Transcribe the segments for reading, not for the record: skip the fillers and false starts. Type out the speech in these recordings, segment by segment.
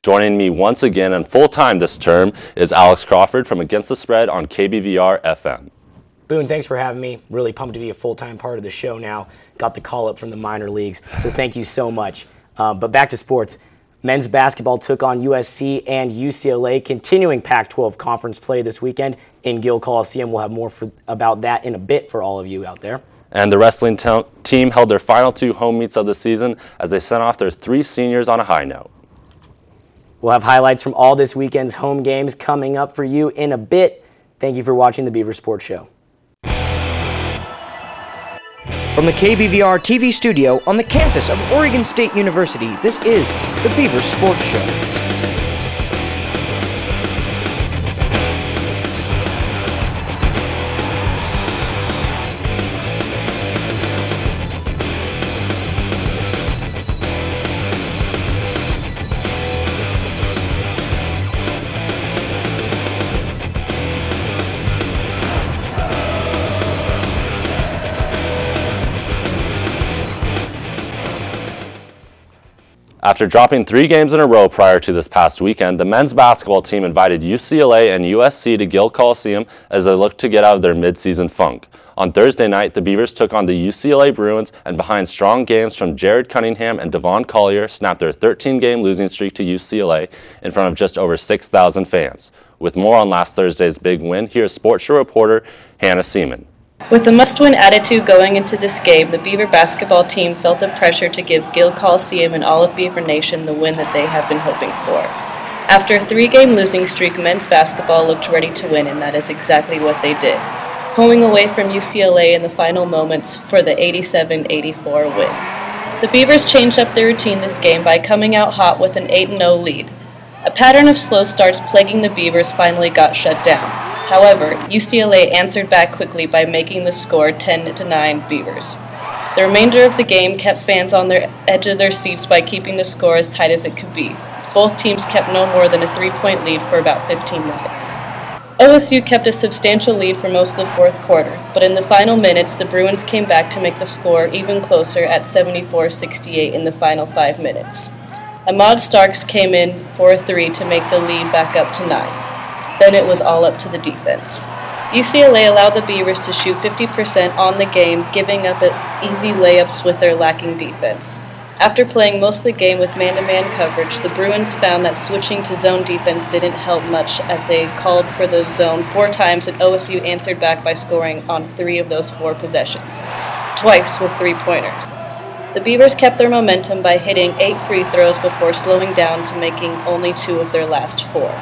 Joining me once again and full-time this term is Alex Crawford from Against the Spread on KBVR FM. Boon, thanks for having me. Really pumped to be a full-time part of the show now. Got the call up from the minor leagues, so thank you so much. But back to sports. Men's basketball took on USC and UCLA, continuing Pac-12 conference play this weekend in Gill Coliseum. We'll have more about that in a bit for all of you out there. And the wrestling team held their final 2 home meets of the season as they sent off their 3 seniors on a high note. We'll have highlights from all this weekend's home games coming up for you in a bit. Thank you for watching the Beaver Sports Show. From the KBVR TV studio on the campus of Oregon State University, this is the Beaver Sports Show. After dropping 3 games in a row prior to this past weekend, the men's basketball team invited UCLA and USC to Gill Coliseum as they looked to get out of their midseason funk. On Thursday night, the Beavers took on the UCLA Bruins and behind strong games from Jared Cunningham and Devon Collier snapped their 13-game losing streak to UCLA in front of just over 6,000 fans. With more on last Thursday's big win, here's Sports Show reporter Hannah Seaman. With a must-win attitude going into this game, the Beaver basketball team felt the pressure to give Gill Coliseum and all of Beaver Nation the win that they have been hoping for. After a 3-game losing streak, men's basketball looked ready to win, and that is exactly what they did, pulling away from UCLA in the final moments for the 87-84 win. The Beavers changed up their routine this game by coming out hot with an 8-0 lead. A pattern of slow starts plaguing the Beavers finally got shut down. However, UCLA answered back quickly by making the score 10-9 Beavers. The remainder of the game kept fans on the edge of their seats by keeping the score as tight as it could be. Both teams kept no more than a 3-point lead for about 15 minutes. OSU kept a substantial lead for most of the fourth quarter, but in the final minutes, the Bruins came back to make the score even closer at 74-68 in the final 5 minutes. Ahmad Starks came in for a 3 to make the lead back up to 9. Then it was all up to the defense. UCLA allowed the Beavers to shoot 50% on the game, giving up easy layups with their lacking defense. After playing most of the game with man-to-man coverage, the Bruins found that switching to zone defense didn't help much as they called for the zone 4 times and OSU answered back by scoring on 3 of those 4 possessions, twice with 3-pointers. The Beavers kept their momentum by hitting 8 free throws before slowing down to making only 2 of their last 4.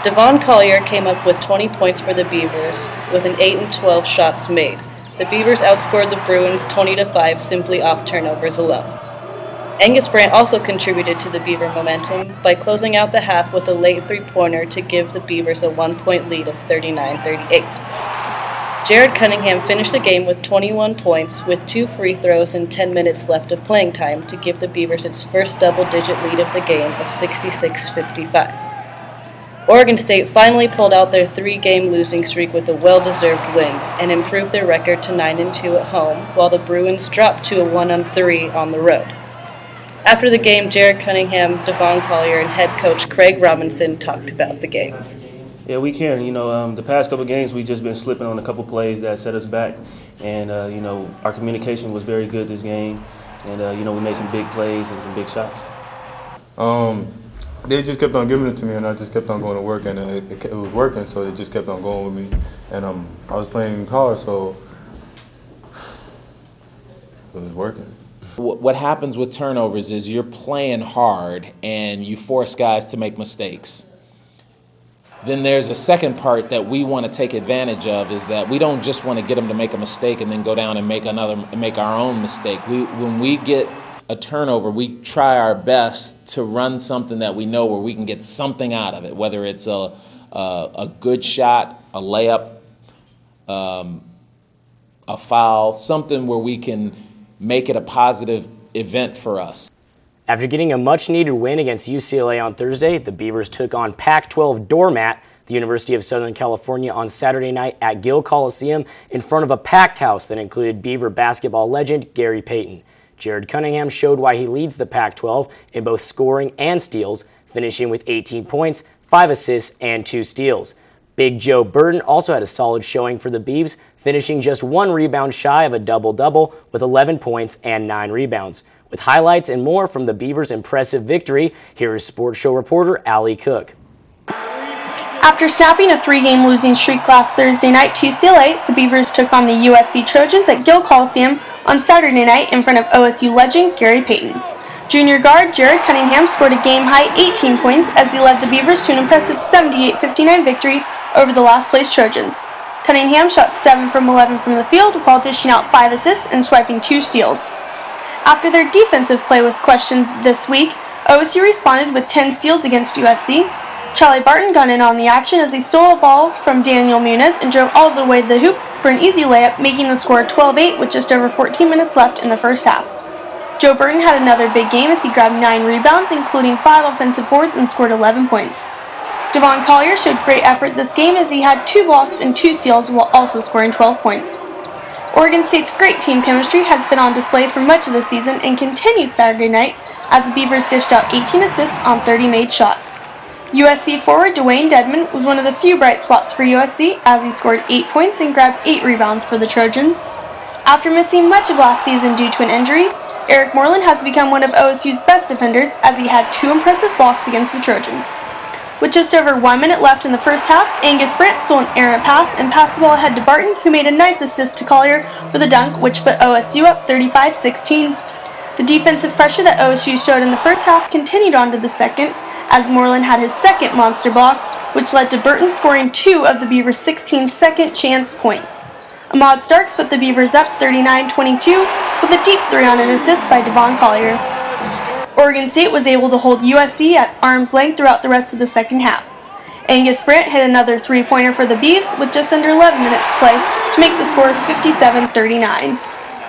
Devon Collier came up with 20 points for the Beavers, with an 8 and 12 shots made. The Beavers outscored the Bruins 20-5 simply off turnovers alone. Angus Brandt also contributed to the Beaver momentum by closing out the half with a late 3-pointer to give the Beavers a 1-point lead of 39-38. Jared Cunningham finished the game with 21 points with 2 free throws and 10 minutes left of playing time to give the Beavers its first double-digit lead of the game of 66-55. Oregon State finally pulled out their 3-game losing streak with a well-deserved win and improved their record to 9-2 at home, while the Bruins dropped to a 1-3 on the road. After the game, Jared Cunningham, Devon Collier, and head coach Craig Robinson talked about the game. Yeah, we can. The past couple of games we've just been slipping on a couple plays that set us back, and our communication was very good this game, and we made some big plays and some big shots. They just kept on giving it to me, and I just kept on going to work, and it was working, so they just kept on going with me. And I was playing hard, so it was working. What happens with turnovers is you're playing hard, and you force guys to make mistakes. Then there's a second part that we want to take advantage of is that we don't just want to get them to make a mistake and then go down and make our own mistake. When we get a turnover, we try our best to run something that we know where we can get something out of it, whether it's a good shot, a layup, a foul, something where we can make it a positive event for us. After getting a much-needed win against UCLA on Thursday, the Beavers took on Pac-12 doormat, the University of Southern California, on Saturday night at Gill Coliseum in front of a packed house that included Beaver basketball legend Gary Payton. Jared Cunningham showed why he leads the Pac-12 in both scoring and steals, finishing with 18 points, 5 assists, and 2 steals. Big Joe Burton also had a solid showing for the Beavs, finishing just 1 rebound shy of a double-double with 11 points and 9 rebounds. With highlights and more from the Beavers' impressive victory, here is Sports Show reporter Allie Cook. After snapping a 3-game losing streak last Thursday night to UCLA, the Beavers took on the USC Trojans at Gill Coliseum on Saturday night in front of OSU legend Gary Payton. Junior guard Jared Cunningham scored a game-high 18 points as he led the Beavers to an impressive 78-59 victory over the last-place Trojans. Cunningham shot 7 from 11 from the field while dishing out 5 assists and swiping 2 steals. After their defensive play was questioned this week, OSU responded with 10 steals against USC. Charlie Barton got in on the action as he stole a ball from Daniel Muniz and drove all the way to the hoop for an easy layup, making the score 12-8 with just over 14 minutes left in the first half. Joe Burton had another big game as he grabbed 9 rebounds, including 5 offensive boards, and scored 11 points. Devon Collier showed great effort this game as he had 2 blocks and 2 steals while also scoring 12 points. Oregon State's great team chemistry has been on display for much of the season and continued Saturday night as the Beavers dished out 18 assists on 30 made shots. USC forward Dwayne Dedman was one of the few bright spots for USC as he scored 8 points and grabbed 8 rebounds for the Trojans. After missing much of last season due to an injury, Eric Moreland has become one of OSU's best defenders as he had 2 impressive blocks against the Trojans. With just over 1 minute left in the first half, Angus Brandt stole an errant pass and passed the ball ahead to Barton, who made a nice assist to Collier for the dunk, which put OSU up 35-16. The defensive pressure that OSU showed in the first half continued on to the second, as Moreland had his second monster block, which led to Burton scoring 2 of the Beavers' 16 second chance points. Ahmad Starks put the Beavers up 39-22 with a deep 3 on an assist by Devon Collier. Oregon State was able to hold USC at arm's length throughout the rest of the second half. Angus Brandt hit another 3-pointer for the Beavs with just under 11 minutes to play to make the score 57-39.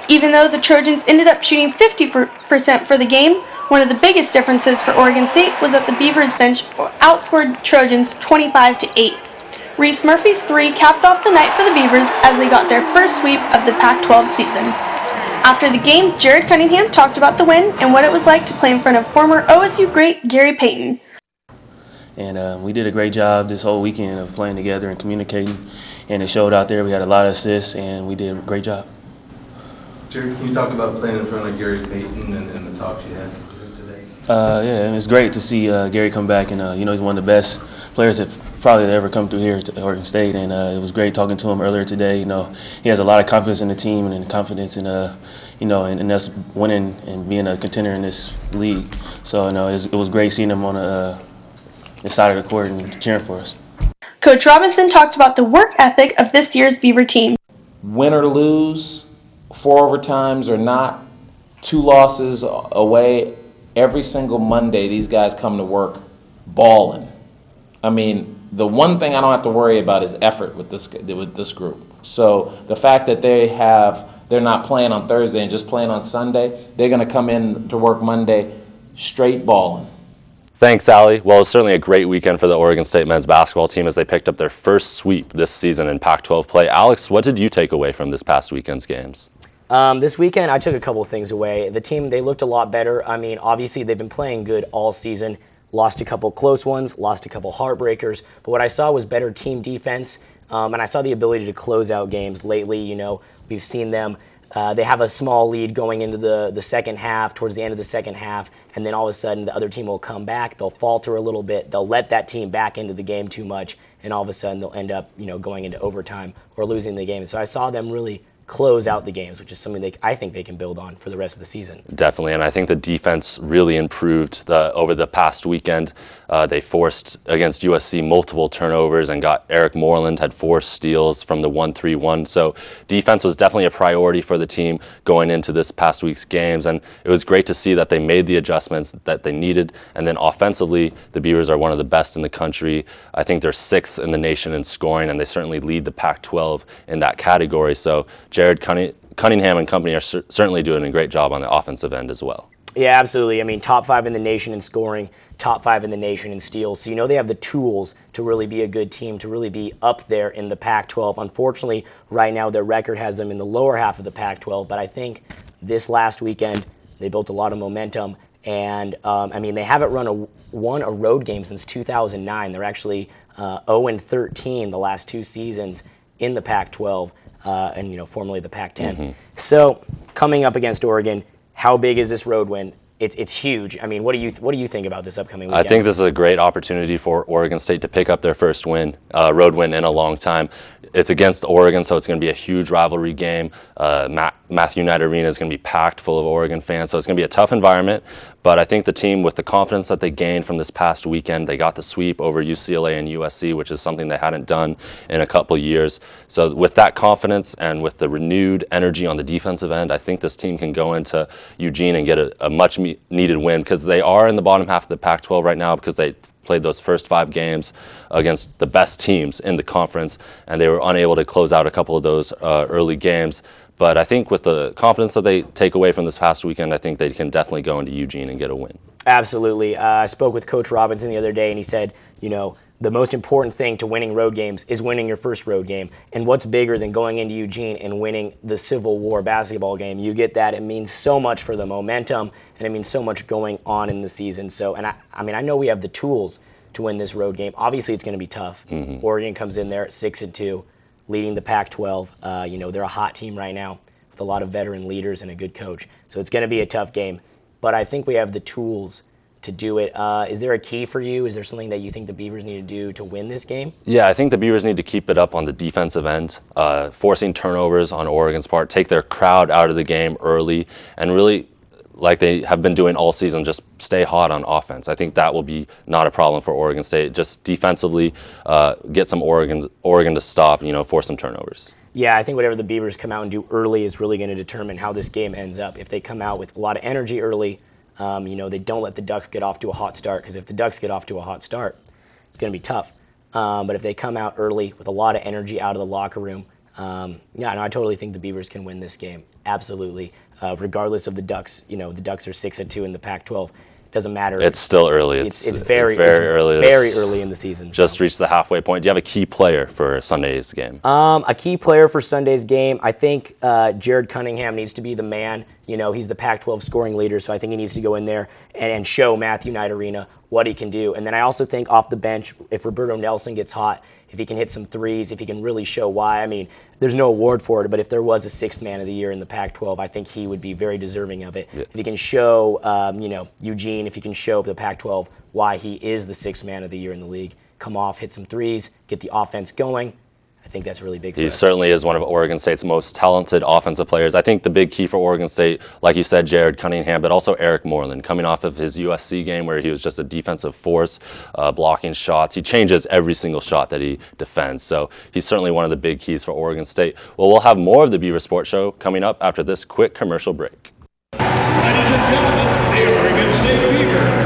Even though the Trojans ended up shooting 50% for the game, one of the biggest differences for Oregon State was that the Beavers bench outscored Trojans 25-8. Reese Murphy's 3 capped off the night for the Beavers as they got their first sweep of the Pac-12 season. After the game, Jared Cunningham talked about the win and what it was like to play in front of former OSU great Gary Payton. And we did a great job this whole weekend of playing together and communicating, and it showed out there. We had a lot of assists, and we did a great job. Jared, can you talk about playing in front of Gary Payton and the talks you had today? Yeah, and it's great to see Gary come back, and he's one of the best players that probably ever come through here to Oregon State, and it was great talking to him earlier today. He has a lot of confidence in the team and confidence in in us winning and being a contender in this league. So it was great seeing him on the side of the court and cheering for us. Coach Robinson talked about the work ethic of this year's Beaver team. Win or lose, 4 overtimes or not, 2 losses away, every single Monday these guys come to work balling. I mean, the one thing I don't have to worry about is effort with this group. So the fact that they're not playing on Thursday and just playing on Sunday, they're going to come in to work Monday straight balling. Thanks, Allie. Well, it was certainly a great weekend for the Oregon State men's basketball team as they picked up their first sweep this season in Pac-12 play. Alex, what did you take away from this past weekend's games? This weekend, I took a couple of things away. The team, they looked a lot better. I mean, obviously, they've been playing good all season. Lost a couple close ones, lost a couple heartbreakers. But what I saw was better team defense, and I saw the ability to close out games lately. We've seen them. They have a small lead going into the second half, towards the end of the second half, and then all of a sudden the other team will come back. They'll falter a little bit. They'll let that team back into the game too much, and all of a sudden they'll end up going into overtime or losing the game. And so I saw them really close out the games, which is something I think they can build on for the rest of the season. Definitely, and I think the defense really improved over the past weekend. They forced against USC multiple turnovers and got Eric Moreland had 4 steals from the 1-3-1. So defense was definitely a priority for the team going into this past week's games, and it was great to see that they made the adjustments that they needed. And then offensively, the Beavers are one of the best in the country. I think they're 6th in the nation in scoring, and they certainly lead the Pac-12 in that category. So Jared Cunningham and company are certainly doing a great job on the offensive end as well. Yeah, absolutely. I mean, top 5 in the nation in scoring, top 5 in the nation in steals. So they have the tools to really be a good team, to really be up there in the Pac-12. Unfortunately, right now their record has them in the lower half of the Pac-12, but I think this last weekend they built a lot of momentum And I mean, they haven't won a road game since 2009. They're actually 0-13 the last 2 seasons in the Pac-12, and formerly the Pac-10. So coming up against Oregon, how big is this road win? It's huge. I mean, what do you think about this upcoming weekend? I think this is a great opportunity for Oregon State to pick up their first road win in a long time. It's against Oregon, so it's going to be a huge rivalry game. Matthew Knight Arena is going to be packed full of Oregon fans, so it's going to be a tough environment. But I think the team, with the confidence that they gained from this past weekend, they got the sweep over UCLA and USC, which is something they hadn't done in a couple years. So with that confidence and with the renewed energy on the defensive end, I think this team can go into Eugene and get a much needed win, because they are in the bottom half of the Pac-12 right now, because they played those first 5 games against the best teams in the conference, and they were unable to close out a couple of those early games. But I think with the confidence that they take away from this past weekend, I think they can definitely go into Eugene and get a win. Absolutely. I spoke with Coach Robinson the other day, and he said, the most important thing to winning road games is winning your first road game. And what's bigger than going into Eugene and winning the Civil War basketball game? You get that. It means so much for the momentum, and it means so much going on in the season. So, and I know we have the tools to win this road game. Obviously, it's going to be tough. Oregon comes in there at 6-2, leading the Pac-12. They're a hot team right now with a lot of veteran leaders and a good coach. So it's going to be a tough game. But I think we have the tools to do it. Is there a key for you? Is there something that you think the Beavers need to do to win this game? Yeah, I think the Beavers need to keep it up on the defensive end, forcing turnovers on Oregon's part, take their crowd out of the game early, and really, like they have been doing all season, just stay hot on offense. I think that will be not a problem for Oregon State. Just defensively, get some Oregon to stop, force some turnovers. Yeah, I think whatever the Beavers come out and do early is really going to determine how this game ends up. If they come out with a lot of energy early, they don't let the Ducks get off to a hot start, because if the Ducks get off to a hot start, it's going to be tough. But if they come out early with a lot of energy out of the locker room, I totally think the Beavers can win this game. Absolutely. Regardless of the Ducks, the Ducks are 6-2 in the Pac-12. Doesn't matter. It's still early. It's very early. Very early in the season. Just reached the halfway point. Do you have a key player for Sunday's game? A key player for Sunday's game, I think Jared Cunningham needs to be the man. He's the Pac-12 scoring leader, so I think he needs to go in there and show Matthew Knight Arena what he can do. And then I also think off the bench, if Roberto Nelson gets hot, if he can hit some threes, if he can really show why. I mean, there's no award for it, but if there was a 6th man of the year in the Pac-12, I think he would be very deserving of it. Yeah. If he can show, Eugene, if he can show the Pac-12 why he is the 6th man of the year in the league, come off, hit some threes, get the offense going, I think that's really big for us. He certainly is one of Oregon State's most talented offensive players. I think the big key for Oregon State, like you said, Jared Cunningham, but also Eric Moreland, coming off of his USC game where he was just a defensive force, blocking shots. He changes every single shot that he defends. So he's certainly one of the big keys for Oregon State. Well, we'll have more of the Beaver Sports Show coming up after this quick commercial break. Ladies and gentlemen, the Oregon State Beaver.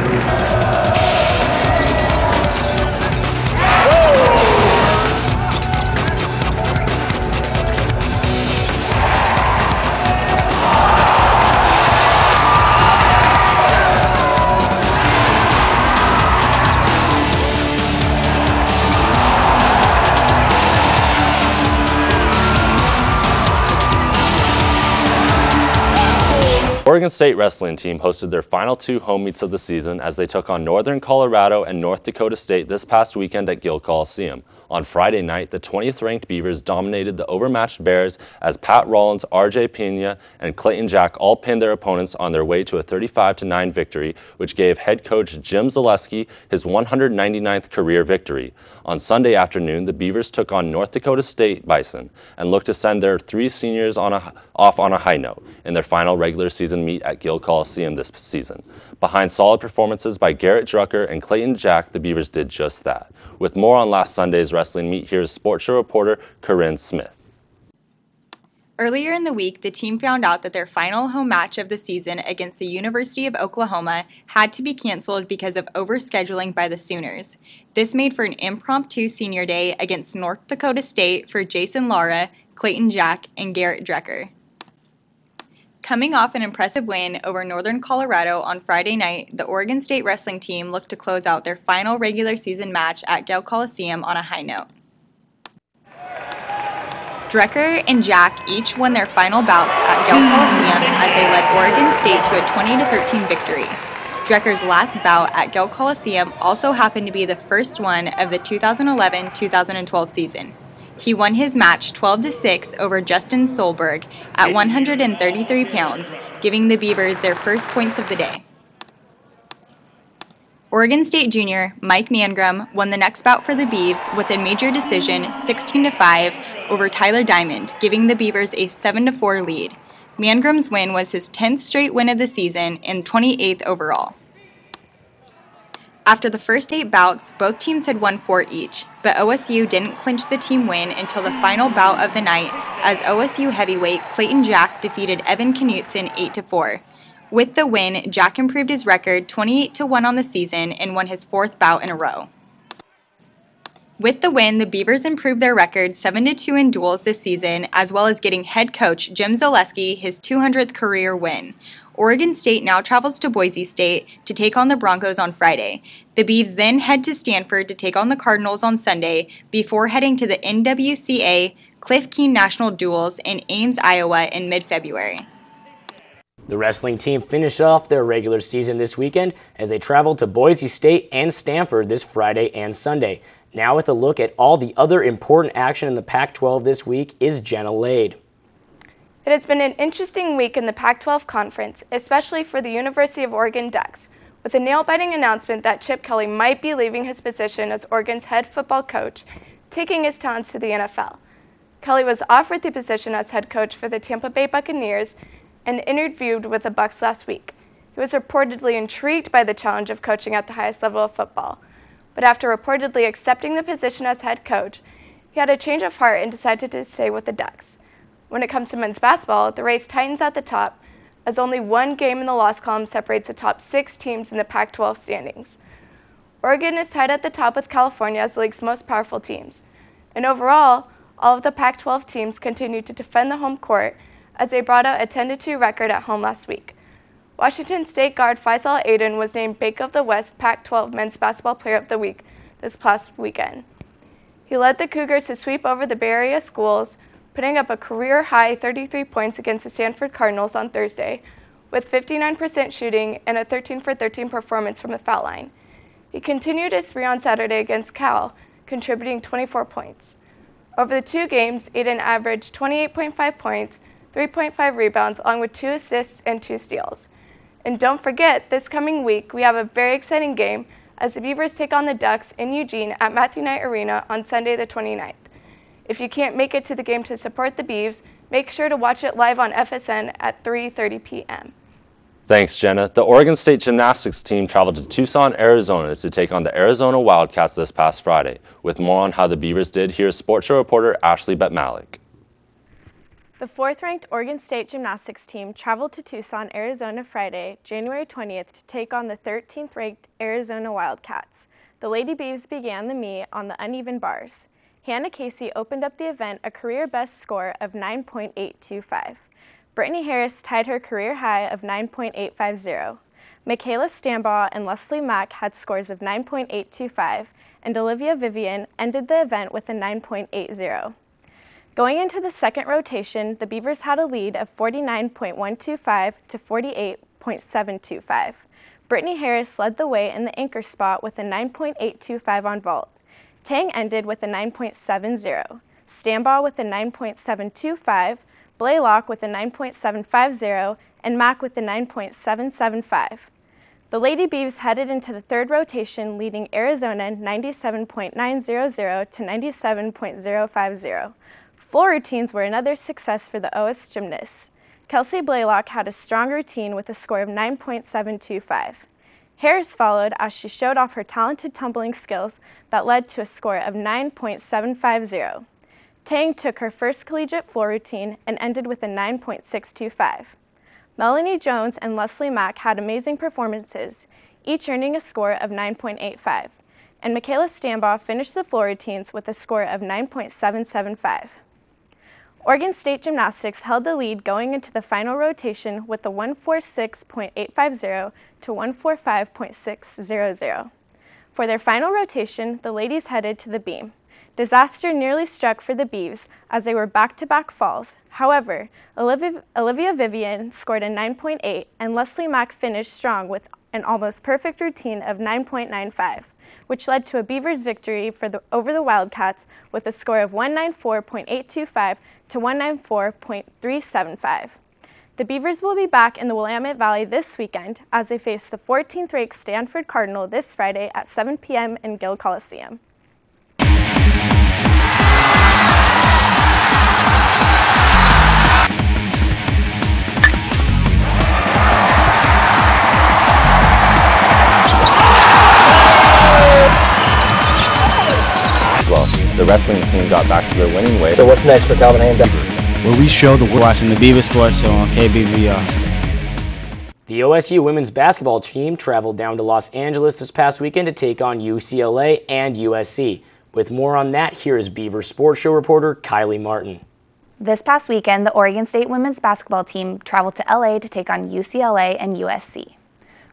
Oregon State wrestling team hosted their final 2 home meets of the season as they took on Northern Colorado and North Dakota State this past weekend at Gill Coliseum. On Friday night, the 20th ranked Beavers dominated the overmatched Bears as Pat Rollins, RJ Pena, and Clayton Jack all pinned their opponents on their way to a 35-9 victory, which gave head coach Jim Zaleski his 199th career victory. On Sunday afternoon, the Beavers took on North Dakota State Bison and looked to send their 3 seniors off on a high note in their final regular season meet at Gill Coliseum this season. Behind solid performances by Garrett Drucker and Clayton Jack, the Beavers did just that. With more on last Sunday's wrestling meet, here's Sports Show reporter Corinne Smith. Earlier in the week, the team found out that their final home match of the season against the University of Oklahoma had to be canceled because of overscheduling by the Sooners. This made for an impromptu senior day against North Dakota State for Jason Lara, Clayton Jack, and Garrett Drucker. Coming off an impressive win over Northern Colorado on Friday night, the Oregon State wrestling team looked to close out their final regular season match at Gill Coliseum on a high note. Drucker and Jack each won their final bouts at Gill Coliseum as they led Oregon State to a 20-13 victory. Drecker's last bout at Gill Coliseum also happened to be the first one of the 2011-2012 season. He won his match 12-6 over Justin Solberg at 133 pounds, giving the Beavers their first points of the day. Oregon State junior Mike Mangrum won the next bout for the Beavs with a major decision 16-5 over Tyler Diamond, giving the Beavers a 7-4 lead. Mangrum's win was his 10th straight win of the season and 28th overall. After the first 8 bouts, both teams had won 4 each, but OSU didn't clinch the team win until the final bout of the night as OSU heavyweight Clayton Jack defeated Evan Knutson 8-4. With the win, Jack improved his record 28-1 on the season and won his 4th bout in a row. With the win, the Beavers improved their record 7-2 in duels this season, as well as getting head coach Jim Zaleski his 200th career win. Oregon State now travels to Boise State to take on the Broncos on Friday. The Beavs then head to Stanford to take on the Cardinals on Sunday before heading to the NWCA Cliff Keen National Duels in Ames, Iowa in mid-February. The wrestling team finished off their regular season this weekend as they traveled to Boise State and Stanford this Friday and Sunday. Now with a look at all the other important action in the Pac-12 this week is Jenna Lade. It has been an interesting week in the Pac-12 conference, especially for the University of Oregon Ducks, with a nail-biting announcement that Chip Kelly might be leaving his position as Oregon's head football coach, taking his talents to the NFL. Kelly was offered the position as head coach for the Tampa Bay Buccaneers and interviewed with the Bucs last week. He was reportedly intrigued by the challenge of coaching at the highest level of football, but after reportedly accepting the position as head coach, he had a change of heart and decided to stay with the Ducks. When it comes to men's basketball, the race tightens at the top, as only one game in the loss column separates the top 6 teams in the Pac-12 standings. Oregon is tied at the top with California as the league's most powerful teams. And overall, all of the Pac-12 teams continue to defend the home court as they brought out a 10-2 record at home last week. Washington State guard Faisal Aden was named Bank of the West Pac-12 Men's Basketball Player of the Week this past weekend. He led the Cougars to sweep over the Bay Area schools, putting up a career-high 33 points against the Stanford Cardinals on Thursday, with 59% shooting and a 13-for-13 performance from the foul line. He continued his spree on Saturday against Cal, contributing 24 points. Over the 2 games, Aden averaged 28.5 points, 3.5 rebounds, along with 2 assists and 2 steals. And don't forget, this coming week, we have a very exciting game as the Beavers take on the Ducks in Eugene at Matthew Knight Arena on Sunday the 29th. If you can't make it to the game to support the Beavs, make sure to watch it live on FSN at 3:30 p.m. Thanks, Jenna. The Oregon State gymnastics team traveled to Tucson, Arizona to take on the Arizona Wildcats this past Friday. With more on how the Beavers did, here's Sports Show reporter Ashley BETMALECK. The 4th-ranked Oregon State gymnastics team traveled to Tucson, Arizona Friday, January 20th to take on the 13th-ranked Arizona Wildcats. The Lady Beavs began the meet on the uneven bars. Hannah Casey opened up the event a career-best score of 9.825. Brittany Harris tied her career high of 9.850. Michaela Stambaugh and Leslie Mack had scores of 9.825, and Olivia Vivian ended the event with a 9.80. Going into the second rotation, the Beavers had a lead of 49.125 to 48.725. Brittany Harris led the way in the anchor spot with a 9.825 on vault. Tang ended with a 9.70, Stambaugh with a 9.725, Blaylock with a 9.750, and Mack with a 9.775. The Lady Beavs headed into the third rotation, leading Arizona 97.900 to 97.050. Floor routines were another success for the OS gymnasts. Kelsey Blaylock had a strong routine with a score of 9.725. Harris followed as she showed off her talented tumbling skills that led to a score of 9.750. Tang took her first collegiate floor routine and ended with a 9.625. Melanie Jones and Leslie Mack had amazing performances, each earning a score of 9.85. And Michaela Stambaugh finished the floor routines with a score of 9.775. Oregon State Gymnastics held the lead going into the final rotation with a 146.850 to 145.600. For their final rotation, the ladies headed to the beam. Disaster nearly struck for the Beavs as they were back-to-back falls. However, Olivia Vivian scored a 9.8 and Leslie Mack finished strong with an almost perfect routine of 9.95, which led to a Beavers victory over the Wildcats with a score of 194.825 to 194.375. The Beavers will be back in the Willamette Valley this weekend as they face the 14th-ranked Stanford Cardinal this Friday at 7 p.m. in Gill Coliseum. Well, the wrestling team got back to their winning ways. So what's next for Calvin Haynes? Where we show the world watching the Beaver Sports Show on KBVR. The OSU women's basketball team traveled down to Los Angeles this past weekend to take on UCLA and USC. With more on that, here is Beaver Sports Show reporter KYLEE Martin. This past weekend, the Oregon State women's basketball team traveled to LA to take on UCLA and USC.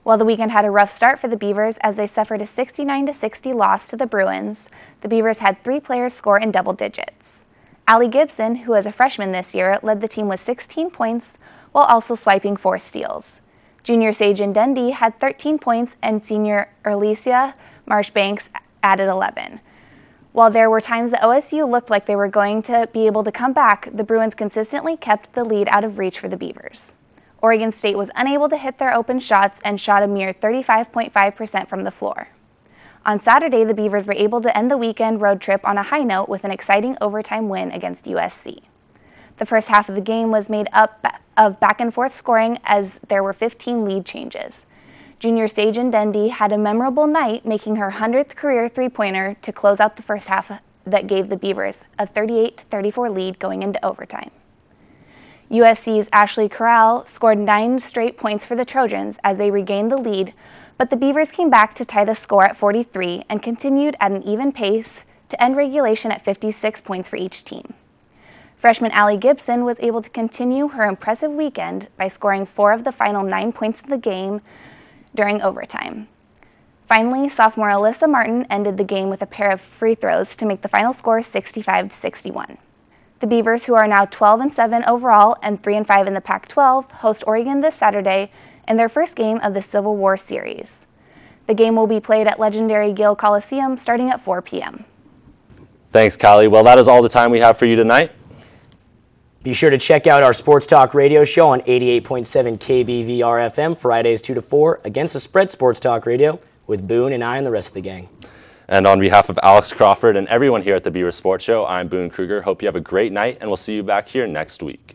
While the weekend had a rough start for the Beavers as they suffered a 69-60 loss to the Bruins, the Beavers had 3 players score in double digits. Allie Gibson, who is a freshman this year, led the team with 16 points while also swiping 4 steals. Junior Sage Ndendi had 13 points and senior Erlesia Marshbanks added 11. While there were times that OSU looked like they were going to be able to come back, the Bruins consistently kept the lead out of reach for the Beavers. Oregon State was unable to hit their open shots and shot a mere 35.5% from the floor. On Saturday, the Beavers were able to end the weekend road trip on a high note with an exciting overtime win against USC. The first half of the game was made up of back-and-forth scoring as there were 15 lead changes. Junior Sage Ndendi had a memorable night, making her 100th career three-pointer to close out the first half that gave the Beavers a 38-34 lead going into overtime. USC's Ashley Corral scored 9 straight points for the Trojans as they regained the lead, but the Beavers came back to tie the score at 43 and continued at an even pace to end regulation at 56 points for each team. Freshman Allie Gibson was able to continue her impressive weekend by scoring 4 of the final 9 points of the game during overtime. Finally, sophomore Alyssa Martin ended the game with a pair of free throws to make the final score 65-61. The Beavers, who are now 12-7 overall and 3-5 in the Pac-12, host Oregon this Saturday in their first game of the Civil War series. The game will be played at legendary Gill Coliseum starting at 4 p.m. Thanks, KYLEE. Well, that is all the time we have for you tonight. Be sure to check out our Sports Talk radio show on 88.7 KBVR FM Fridays 2 to 4 against the Spread Sports Talk Radio with Boon and I and the rest of the gang. And on behalf of Alex Crawford and everyone here at the Beaver Sports Show, I'm Boon Kruger. Hope you have a great night, and we'll see you back here next week.